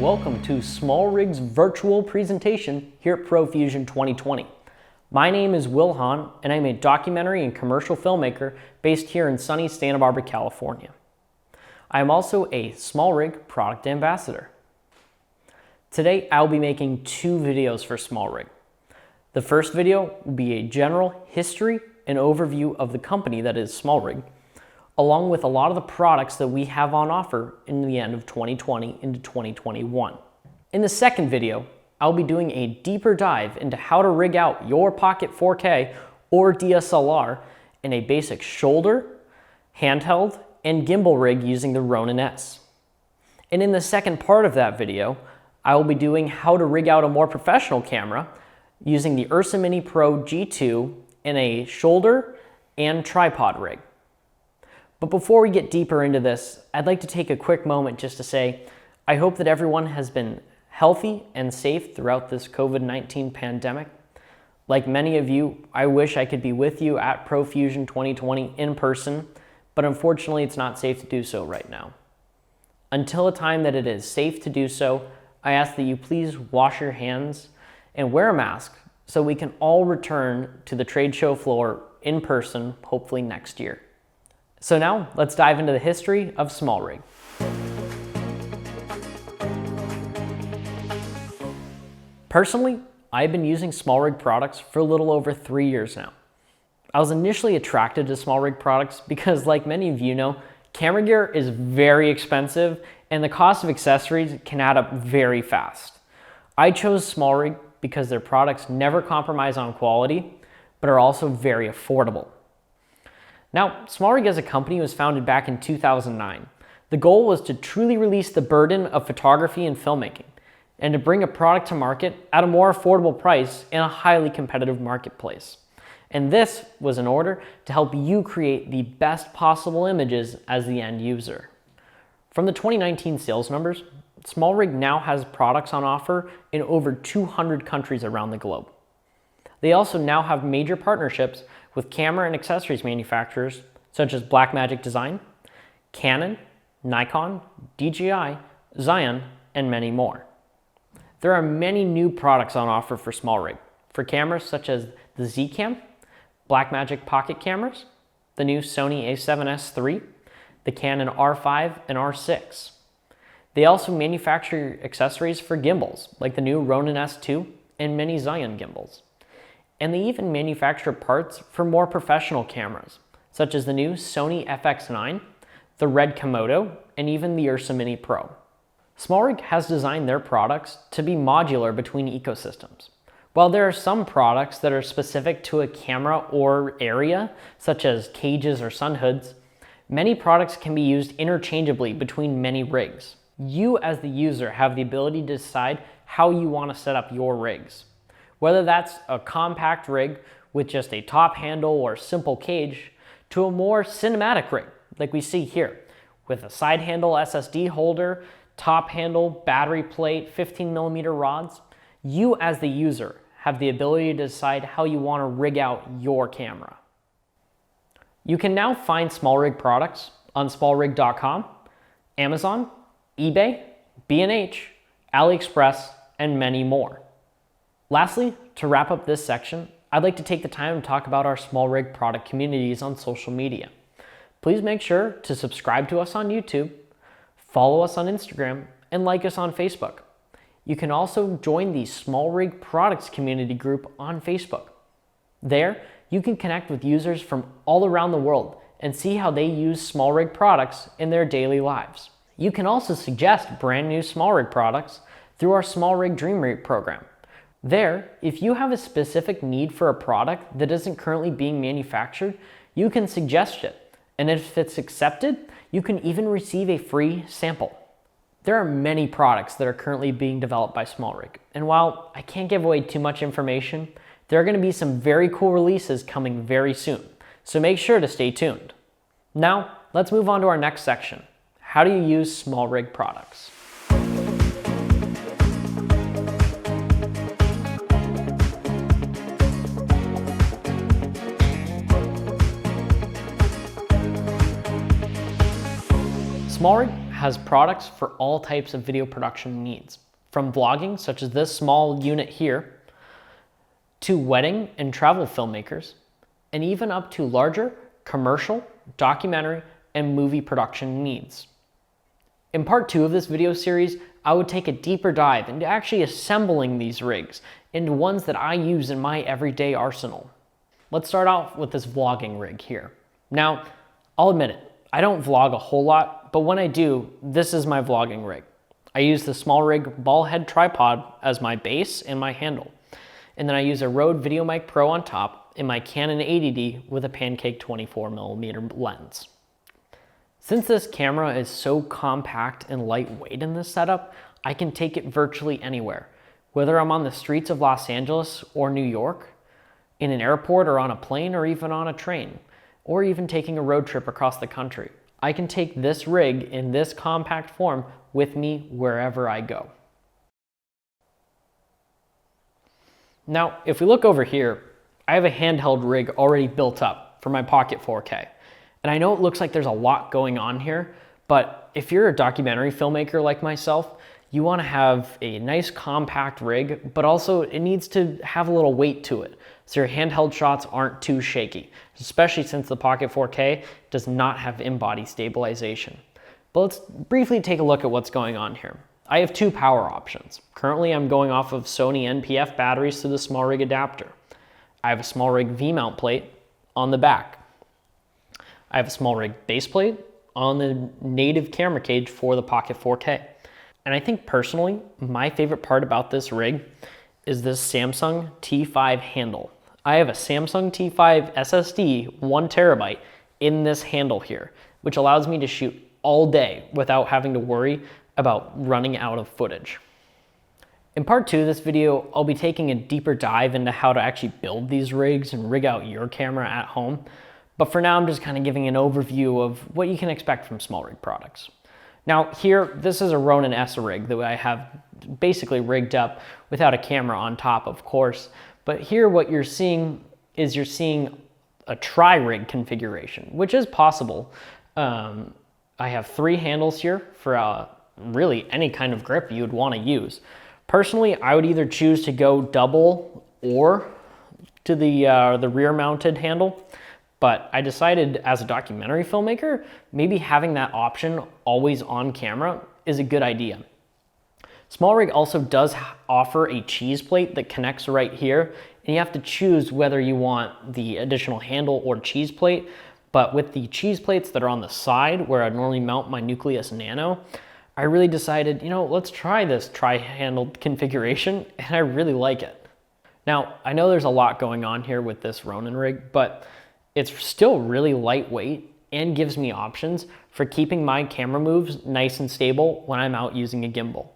welcome to SmallRig's virtual presentation here at ProFusion 2020. My name is Hahn, and I'm a documentary and commercial filmmaker based here in sunny Santa Barbara, California. I am also a SmallRig product ambassador. Today, I'll be making two videos for SmallRig. The first video will be a general history and overview of the company that is SmallRig, along with a lot of the products that we have on offer in the end of 2020 into 2021. In the second video, I'll be doing a deeper dive into how to rig out your Pocket 4K or DSLR in a basic shoulder, handheld, and gimbal rig using the Ronin S. And in the second part of that video, I will be doing how to rig out a more professional camera using the Ursa Mini Pro G2 in a shoulder and tripod rig. But before we get deeper into this, I'd like to take a quick moment just to say, I hope that everyone has been healthy and safe throughout this COVID-19 pandemic. Like many of you, I wish I could be with you at ProFusion 2020 in person, but unfortunately it's not safe to do so right now. Until a time that it is safe to do so, I ask that you please wash your hands and wear a mask so we can all return to the trade show floor in person, hopefully next year. So now, let's dive into the history of SmallRig. Personally, I've been using SmallRig products for a little over 3 years now. I was initially attracted to SmallRig products because, like many of you know, camera gear is very expensive and the cost of accessories can add up very fast. I chose SmallRig because their products never compromise on quality, but are also very affordable. Now, SmallRig as a company was founded back in 2009. The goal was to truly release the burden of photography and filmmaking, and to bring a product to market at a more affordable price in a highly competitive marketplace. And this was in order to help you create the best possible images as the end user. From the 2019 sales numbers, SmallRig now has products on offer in over 200 countries around the globe. They also now have major partnerships with camera and accessories manufacturers such as Blackmagic Design, Canon, Nikon, DJI, Xeon, and many more. There are many new products on offer for SmallRig, for cameras such as the Z-Cam, Blackmagic Pocket cameras, the new Sony a7S III, the Canon R5 and R6. They also manufacture accessories for gimbals, like the new Ronin S2 and many Xeon gimbals. And they even manufacture parts for more professional cameras, such as the new Sony FX9, the Red Komodo, and even the Ursa Mini Pro. SmallRig has designed their products to be modular between ecosystems. While there are some products that are specific to a camera or area, such as cages or sun hoods, many products can be used interchangeably between many rigs. You as the user have the ability to decide how you want to set up your rigs. Whether that's a compact rig with just a top handle or simple cage, to a more cinematic rig like we see here, with a side handle SSD holder, top handle, battery plate, 15mm rods, you as the user have the ability to decide how you want to rig out your camera. You can now find SmallRig products on smallrig.com, Amazon, eBay, B&H, AliExpress, and many more. Lastly, to wrap up this section, I'd like to take the time to talk about our SmallRig product communities on social media. Please make sure to subscribe to us on YouTube, follow us on Instagram, and like us on Facebook. You can also join the SmallRig products community group on Facebook. There, you can connect with users from all around the world and see how they use SmallRig products in their daily lives. You can also suggest brand new SmallRig products through our SmallRig Dream Rate program. There, if you have a specific need for a product that isn't currently being manufactured, you can suggest it. And if it's accepted, you can even receive a free sample. There are many products that are currently being developed by SmallRig. And while I can't give away too much information, there are going to be some very cool releases coming very soon. So make sure to stay tuned. Now, let's move on to our next section. How do you use SmallRig products? SmallRig has products for all types of video production needs, from vlogging, such as this small unit here, to wedding and travel filmmakers, and even up to larger commercial, documentary, and movie production needs. In part 2 of this video series, I would take a deeper dive into actually assembling these rigs into ones that I use in my everyday arsenal. Let's start off with this vlogging rig here. Now, I'll admit it, I don't vlog a whole lot, but when I do, this is my vlogging rig. I use the SmallRig ball head tripod as my base and my handle. And then I use a Rode VideoMic Pro on top and my Canon 80D with a Pancake 24mm lens. Since this camera is so compact and lightweight in this setup, I can take it virtually anywhere, whether I'm on the streets of Los Angeles or New York, in an airport or on a plane or even on a train, or even taking a road trip across the country. I can take this rig in this compact form with me wherever I go. Now, if we look over here, I have a handheld rig already built up for my Pocket 4K. And I know it looks like there's a lot going on here, but if you're a documentary filmmaker like myself, you want to have a nice compact rig, but also it needs to have a little weight to it, so your handheld shots aren't too shaky, especially since the Pocket 4K does not have in-body stabilization. But let's briefly take a look at what's going on here. I have 2 power options. Currently, I'm going off of Sony NPF batteries to the SmallRig adapter. I have a SmallRig V-mount plate on the back. I have a SmallRig base plate on the native camera cage for the Pocket 4K. And I think personally, my favorite part about this rig is this Samsung T5 handle. I have a Samsung T5 SSD 1TB in this handle here, which allows me to shoot all day without having to worry about running out of footage. In part 2 of this video, I'll be taking a deeper dive into how to actually build these rigs and rig out your camera at home. But for now, I'm just kind of giving an overview of what you can expect from SmallRig products. Now here, this is a Ronin S rig that I have basically rigged up without a camera on top, of course. But here what you're seeing is a tri-rig configuration, which is possible. I have 3 handles here for really any kind of grip you would want to use. Personally, I would either choose to go double or to the rear mounted handle. But I decided as a documentary filmmaker, maybe having that option always on camera is a good idea. SmallRig also does offer a cheese plate that connects right here, and you have to choose whether you want the additional handle or cheese plate. But with the cheese plates that are on the side where I normally mount my Nucleus Nano, I really decided, let's try this tri-handled configuration, and I really like it. Now, I know there's a lot going on here with this Ronin rig, but it's still really lightweight and gives me options for keeping my camera moves nice and stable when I'm out using a gimbal.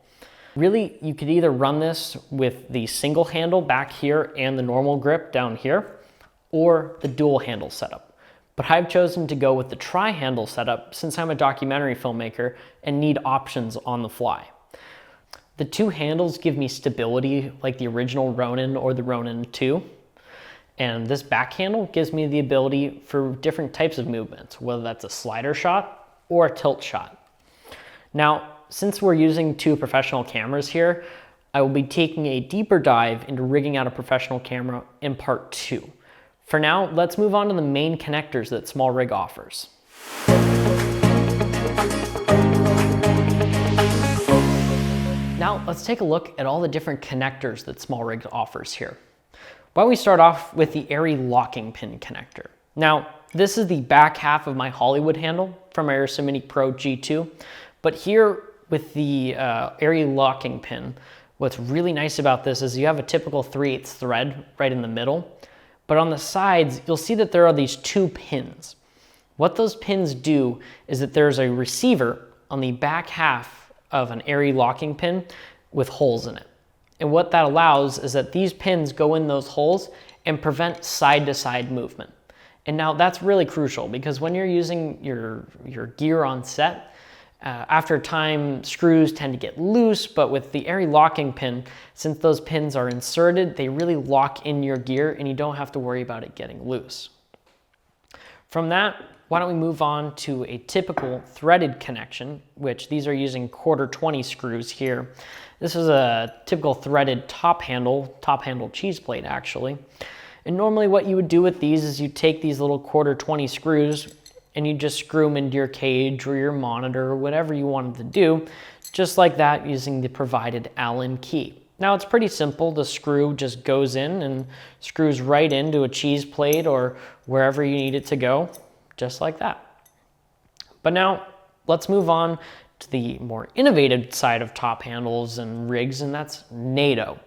Really, you could either run this with the single handle back here and the normal grip down here, or the dual handle setup. But I've chosen to go with the tri-handle setup since I'm a documentary filmmaker and need options on the fly. The 2 handles give me stability like the original Ronin or the Ronin 2. And this back handle gives me the ability for different types of movements, whether that's a slider shot or a tilt shot. Now, since we're using 2 professional cameras here, I will be taking a deeper dive into rigging out a professional camera in part 2. For now, let's move on to the main connectors that SmallRig offers. Now, let's take a look at all the different connectors that SmallRig offers here. Why don't we start off with the Airy locking pin connector. Now, this is the back half of my Hollywood handle from my Ursa Mini Pro G2, but here with the Airy locking pin, what's really nice about this is you have a typical 3/8 thread right in the middle, but on the sides, you'll see that there are these 2 pins. What those pins do is that there's a receiver on the back half of an Airy locking pin with holes in it. And what that allows is that these pins go in those holes and prevent side-to-side movement. And now that's really crucial because when you're using your gear on set, after time, screws tend to get loose, but with the Airy locking pin, since those pins are inserted, they really lock in your gear and you don't have to worry about it getting loose. From that, why don't we move on to a typical threaded connection, which these are using 1/4 screws here. This is a typical threaded top handle cheese plate actually. And normally what you would do with these is you take these little 1/4 screws and you just screw them into your cage or your monitor or whatever you wanted to do, just like that using the provided Allen key. Now it's pretty simple. The screw just goes in and screws right into a cheese plate or wherever you need it to go, just like that. But now let's move on to the more innovative side of top handles and rigs, and that's NATO.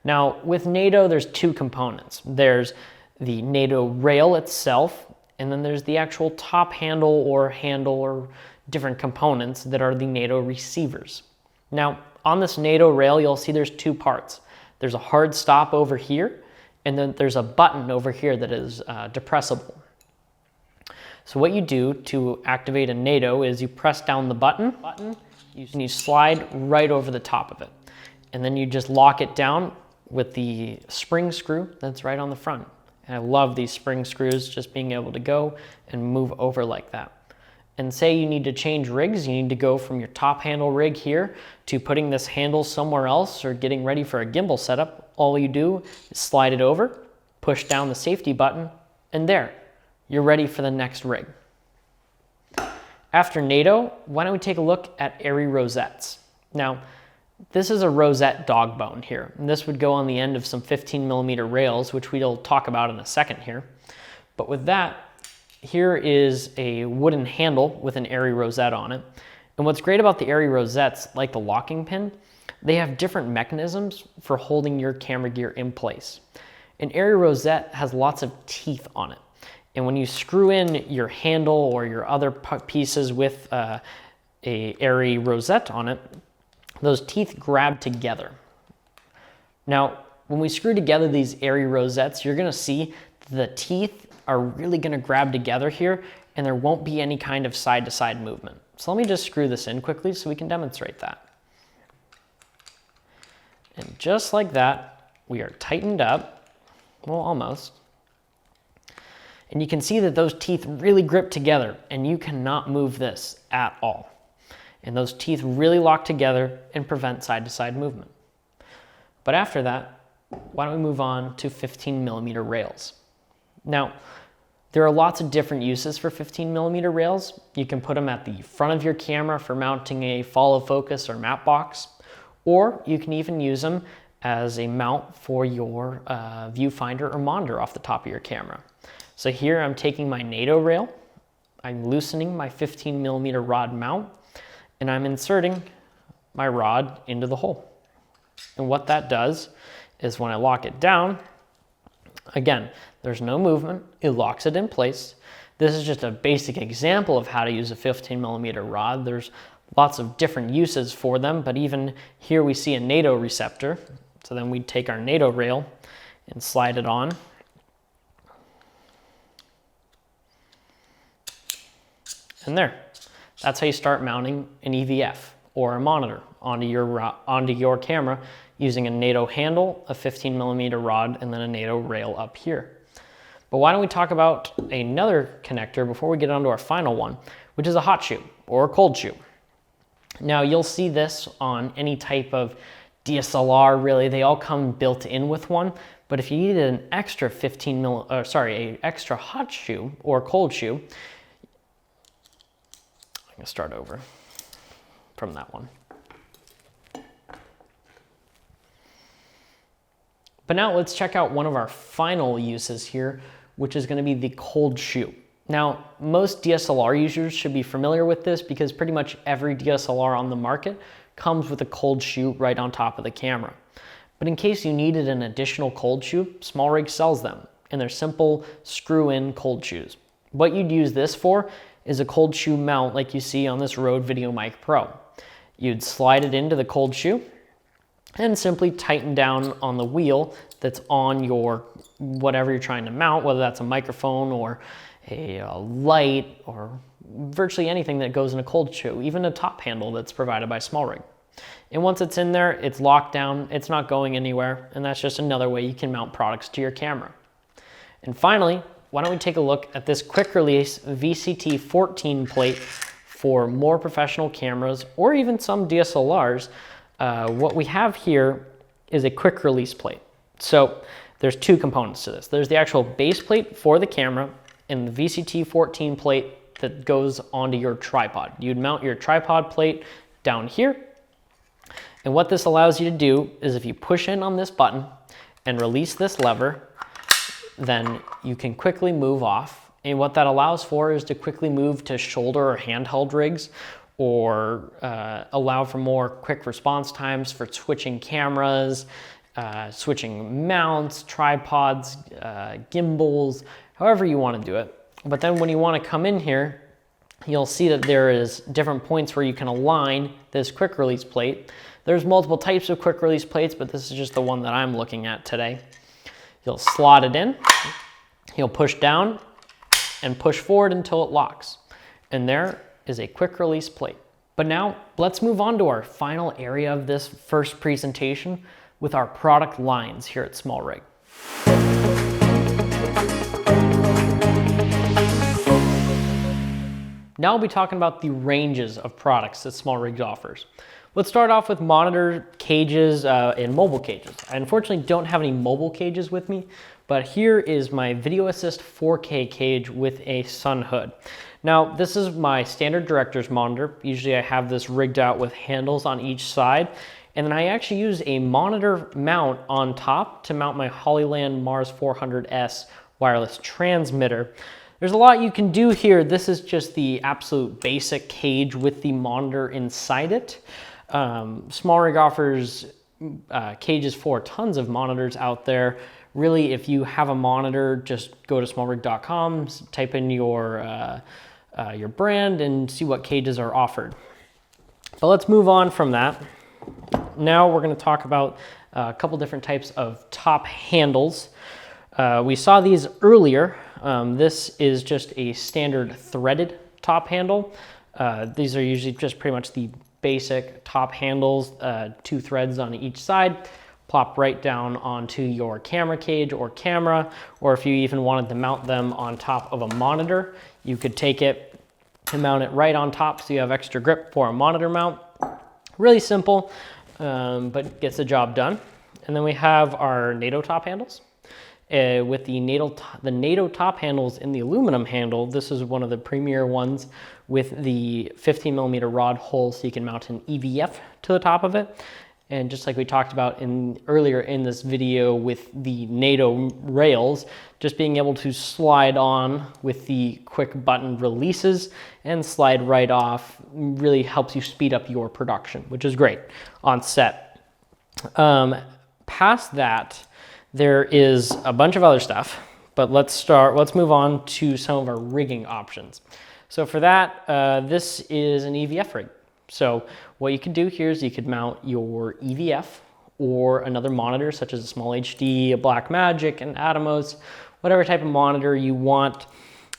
Now with NATO, there's two components. There's the NATO rail itself, and then there's the actual top handle or different components that are the NATO receivers. Now on this NATO rail, you'll see there's two parts. There's a hard stop over here, and then there's a button over here that is depressible. So what you do to activate a NATO is you press down the button and you slide right over the top of it. And then you just lock it down with the spring screw that's right on the front. And I love these spring screws, just being able to go and move over like that. And say you need to change rigs, you need to go from your top handle rig here to putting this handle somewhere else or getting ready for a gimbal setup. All you do is slide it over, push down the safety button, and there, you're ready for the next rig. After NATO, why don't we take a look at airy rosettes. Now, this is a rosette dog bone here, and this would go on the end of some 15mm rails, which we'll talk about in a second here. But with that, here is a wooden handle with an airy rosette on it. And what's great about the airy rosettes, like the locking pin, they have different mechanisms for holding your camera gear in place. An airy rosette has lots of teeth on it. And when you screw in your handle or your other pieces with a airy rosette on it, those teeth grab together. Now, when we screw together these airy rosettes, you're gonna see the teeth are really gonna grab together here, and there won't be any kind of side-to-side movement. So let me just screw this in quickly so we can demonstrate that. And just like that, we are tightened up, well, almost. And you can see that those teeth really grip together, and you cannot move this at all. And those teeth really lock together and prevent side-to-side movement. But after that, why don't we move on to 15mm rails? Now, there are lots of different uses for 15mm rails. You can put them at the front of your camera for mounting a follow focus or map box, or you can even use them as a mount for your viewfinder or monitor off the top of your camera. So here I'm taking my NATO rail, I'm loosening my 15mm rod mount, and I'm inserting my rod into the hole. And what that does is when I lock it down, again, there's no movement, it locks it in place. This is just a basic example of how to use a 15mm rod. There's lots of different uses for them, but even here we see a NATO receptor. So then we take our NATO rail and slide it on. And there, that's how you start mounting an EVF or a monitor onto your camera using a NATO handle, a 15mm rod, and then a NATO rail up here. But why don't we talk about another connector before we get on to our final one, which is a hot shoe or a cold shoe. Now you'll see this on any type of DSLR, really, they all come built in with one. But if you needed an extra an extra hot shoe or cold shoe, I'm gonna start over from that one. But now let's check out one of our final uses here, which is gonna be the cold shoe. Now, most DSLR users should be familiar with this because pretty much every DSLR on the market comes with a cold shoe right on top of the camera. But in case you needed an additional cold shoe, SmallRig sells them, and they're simple screw-in cold shoes. What you'd use this for is a cold shoe mount like you see on this Rode VideoMic Pro. You'd slide it into the cold shoe and simply tighten down on the wheel that's on your whatever you're trying to mount, whether that's a microphone or a light or virtually anything that goes in a cold shoe, even a top handle that's provided by SmallRig. And once it's in there, it's locked down, it's not going anywhere, and that's just another way you can mount products to your camera. And finally, why don't we take a look at this quick release VCT 14 plate for more professional cameras or even some DSLRs. What we have here is a quick release plate. So there's two components to this. There's the actual base plate for the camera and the VCT 14 plate that goes onto your tripod. You'd mount your tripod plate down here. And what this allows you to do is if you push in on this button and release this lever, then you can quickly move off. And what that allows for is to quickly move to shoulder or handheld rigs, or allow for more quick response times for switching cameras, switching mounts, tripods, gimbals, however you want to do it. But then when you want to come in here, you'll see that there is different points where you can align this quick release plate. There's multiple types of quick release plates, but this is just the one that I'm looking at today. You'll slot it in, you'll push down and push forward until it locks. And there is a quick release plate. But now let's move on to our final area of this first presentation with our product lines here at SmallRig. Now I'll be talking about the ranges of products that SmallRig offers. Let's start off with monitor cages and mobile cages. I unfortunately don't have any mobile cages with me, but here is my Video Assist 4K cage with a sun hood. Now, this is my standard director's monitor. Usually I have this rigged out with handles on each side, and then I actually use a monitor mount on top to mount my Hollyland Mars 400S wireless transmitter. There's a lot you can do here. This is just the absolute basic cage with the monitor inside it. SmallRig offers cages for tons of monitors out there. Really, if you have a monitor, just go to smallrig.com, type in your brand and see what cages are offered. But let's move on from that. Now we're going to talk about a couple different types of top handles. We saw these earlier. This is just a standard threaded top handle. These are usually just pretty much the basic top handles, 2 threads on each side, plop right down onto your camera cage or camera, or if you even wanted to mount them on top of a monitor, you could take it and mount it right on top so you have extra grip for a monitor mount. Really simple, but gets the job done. And then we have our NATO top handles. With the NATO top handles in the aluminum handle, this is one of the premier ones with the 15mm rod hole, so you can mount an EVF to the top of it. And just like we talked about earlier in this video with the NATO rails, just being able to slide on with the quick button releases and slide right off really helps you speed up your production, which is great on set. Past that, there is a bunch of other stuff, but let's move on to some of our rigging options. So for that, this is an EVF rig. So what you could do here is you could mount your EVF or another monitor such as a Small HD, a Blackmagic, an Atomos, whatever type of monitor you want.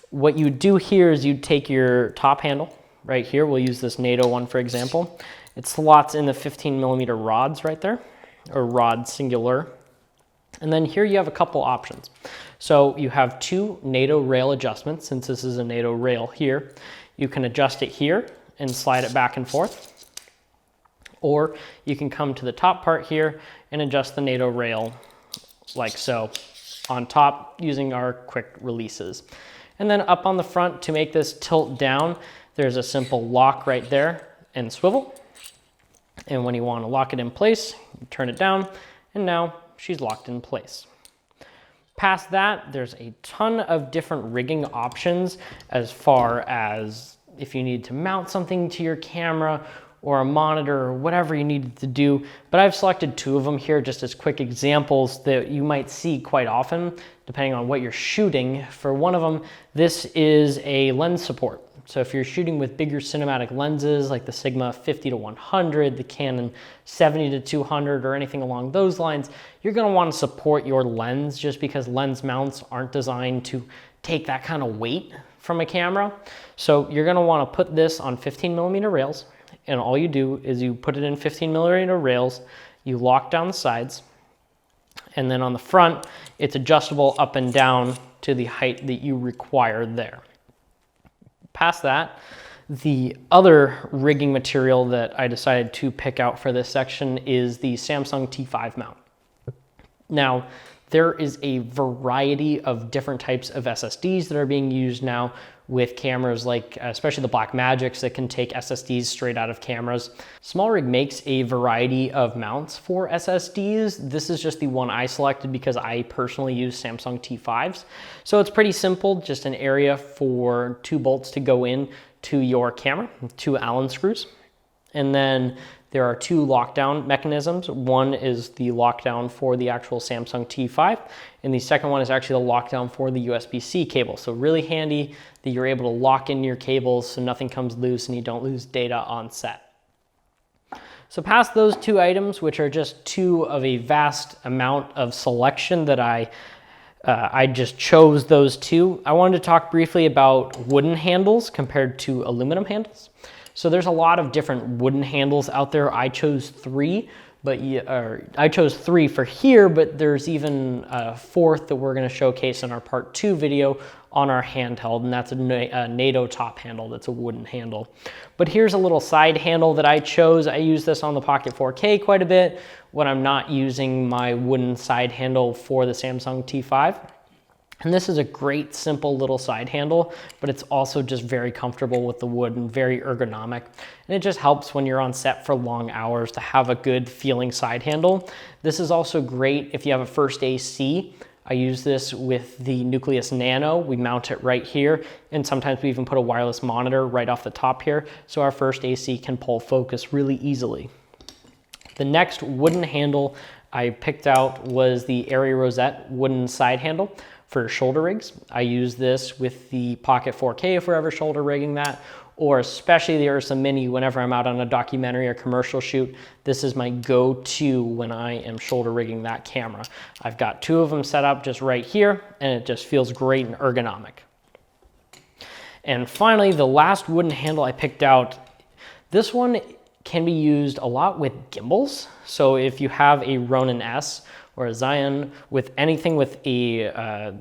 What you do here is you take your top handle right here. We'll use this NATO one for example. It slots in the 15mm rods right there, or rod singular. And then here you have a couple options. So you have 2 NATO rail adjustments. Since this is a NATO rail here, you can adjust it here and slide it back and forth. Or you can come to the top part here and adjust the NATO rail like so on top using our quick releases. And then up on the front to make this tilt down, there's a simple lock right there and swivel. And when you want to lock it in place, you turn it down, and now she's locked in place. Past that, there's a ton of different rigging options as far as if you need to mount something to your camera or a monitor or whatever you need to do. But I've selected 2 of them here just as quick examples that you might see quite often depending on what you're shooting. For one of them, this is a lens support. So if you're shooting with bigger cinematic lenses like the Sigma 50-100, the Canon 70-200, or anything along those lines, you're going to want to support your lens just because lens mounts aren't designed to take that kind of weight from a camera. So you're going to want to put this on 15mm rails, and all you do is you put it in 15mm rails, you lock down the sides, and then on the front, it's adjustable up and down to the height that you require there. Past that, the other rigging material that I decided to pick out for this section is the Samsung T5 mount. Now, there is a variety of different types of SSDs that are being used now with cameras, like especially the Blackmagics that can take SSDs straight out of cameras. SmallRig makes a variety of mounts for SSDs. This is just the one I selected because I personally use Samsung T5s. So it's pretty simple, just an area for 2 bolts to go in to your camera, 2 Allen screws. And then there are 2 lockdown mechanisms. One is the lockdown for the actual Samsung T5, and the second one is actually the lockdown for the USB-C cable. So really handy that you're able to lock in your cables so nothing comes loose and you don't lose data on set. So past those 2 items, which are just 2 of a vast amount of selection that I just chose those 2, I wanted to talk briefly about wooden handles compared to aluminum handles. So there's a lot of different wooden handles out there. I chose 3, but I chose 3 for here, but there's even a 4th that we're going to showcase in our part 2 video on our handheld, and that's a NATO top handle. That's a wooden handle. But here's a little side handle that I chose. I use this on the Pocket 4K quite a bit when I'm not using my wooden side handle for the Samsung T5. And this is a great, simple little side handle, but it's also just very comfortable with the wood and very ergonomic. And it just helps when you're on set for long hours to have a good feeling side handle. This is also great if you have a first AC. I use this with the Nucleus Nano. We mount it right here, and sometimes we even put a wireless monitor right off the top here, so our first AC can pull focus really easily. The next wooden handle I picked out was the Area Rosette wooden side handle for shoulder rigs. I use this with the Pocket 4K if we're ever shoulder rigging that, or especially the Ursa Mini whenever I'm out on a documentary or commercial shoot. This is my go-to when I am shoulder rigging that camera. I've got 2 of them set up just right here, and it just feels great and ergonomic. And finally, the last wooden handle I picked out, this one can be used a lot with gimbals. So if you have a Ronin S or a Zion with anything with a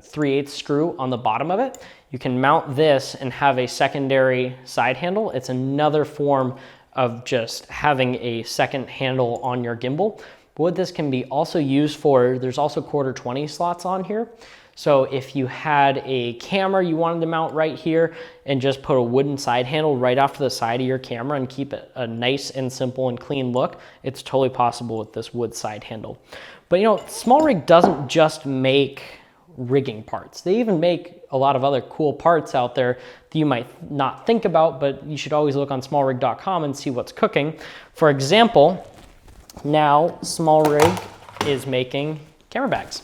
3/8 screw on the bottom of it, you can mount this and have a secondary side handle. It's another form of just having a second handle on your gimbal. But what this can be also used for, there's also 1/4-20 slots on here. So if you had a camera you wanted to mount right here and just put a wooden side handle right off to the side of your camera and keep it a nice and simple and clean look, it's totally possible with this wood side handle. But you know, SmallRig doesn't just make rigging parts. They even make a lot of other cool parts out there that you might not think about, but you should always look on smallrig.com and see what's cooking. For example, now SmallRig is making camera bags.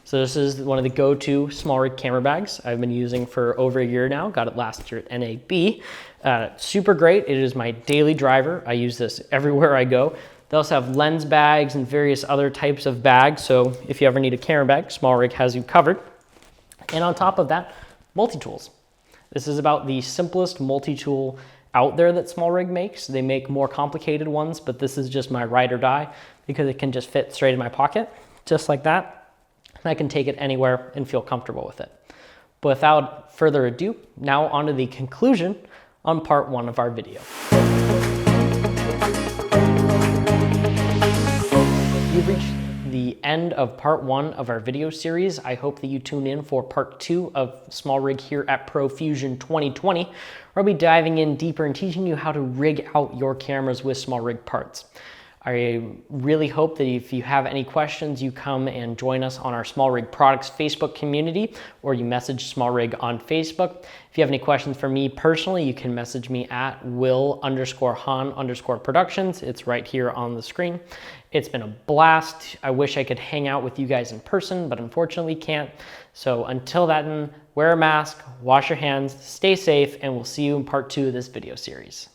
So this is one of the go-to SmallRig camera bags I've been using for over a year now. Got it last year at NAB. Super great. It is my daily driver. I use this everywhere I go. They also have lens bags and various other types of bags. So if you ever need a camera bag, SmallRig has you covered. And on top of that, multi-tools. This is about the simplest multi-tool out there that SmallRig makes. They make more complicated ones, but this is just my ride or die because it can just fit straight in my pocket, just like that. And I can take it anywhere and feel comfortable with it. But without further ado, now on to the conclusion on part 1 of our video. You've reached the end of part 1 of our video series. I hope that you tune in for part 2 of SmallRig here at ProFusion 2020, where I'll be diving in deeper and teaching you how to rig out your cameras with SmallRig parts. I really hope that if you have any questions, you come and join us on our SmallRig Products Facebook community, or you message SmallRig on Facebook. If you have any questions for me personally, you can message me at will_Hahn_productions. It's right here on the screen. It's been a blast. I wish I could hang out with you guys in person, but unfortunately can't. So until then, wear a mask, wash your hands, stay safe, and we'll see you in part 2 of this video series.